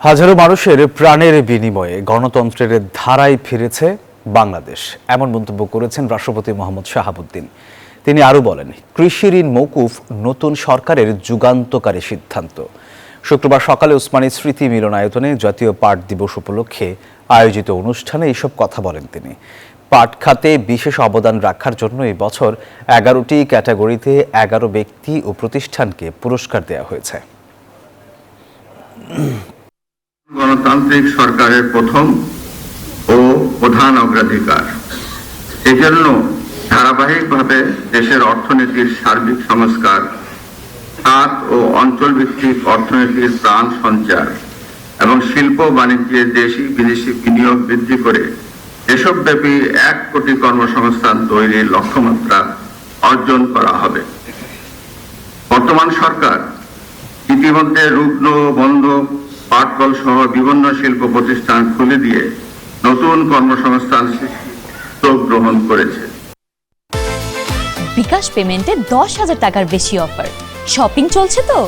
হাজারো মানুষের প্রাণের বিনিময়ে গণতন্ত্রের ধারায় ফিরেছে বাংলাদেশ, এমন মন্তব্য করেছেন রাষ্ট্রপতি মোহাম্মদ শাহাবুদ্দিন। তিনি আরও বলেন, কৃষি ঋণ মওকুফ নতুন সরকারের যুগান্তকারী সিদ্ধান্ত। শুক্রবার সকালে ওসমানী স্মৃতি মিলনায়তনে জাতীয় পাট দিবস উপলক্ষে আয়োজিত অনুষ্ঠানে এসব কথা বলেন তিনি। পাট খাতে বিশেষ অবদান রাখার জন্য এই বছর 11টি ক্যাটাগরিতে 11 ব্যক্তি ও প্রতিষ্ঠানকে পুরস্কার দেওয়া হয়েছে। গণতান্ত্রিক সরকারের প্রথম ও প্রধান অগ্রাধিকার। এজন্য ধারাবাহিকভাবে দেশের অর্থনীতির সার্বিক সংস্কার, খাত ও অঞ্চল ভিত্তিক অর্থনীতির প্রাণ সঞ্চার এবং শিল্প বাণিজ্যে দেশি বিদেশি বিনিয়োগ বৃদ্ধি করে দেশব্যাপী 1 কোটি কর্মসংস্থান তৈরির লক্ষ্যমাত্রা অর্জন করা হবে। বর্তমান সরকার ইতিমধ্যে রুগ্ন, বন্ধক, পাটকল সহ বিভিন্ন শিল্প প্রতিষ্ঠান খুলে দিয়ে নতুন কর্মসংস্থান উদ্যোগ গ্রহণ করেছে। বিকাশ পেমেন্টে 10,000 টাকার বেশি অফার। শপিং চলছে তো।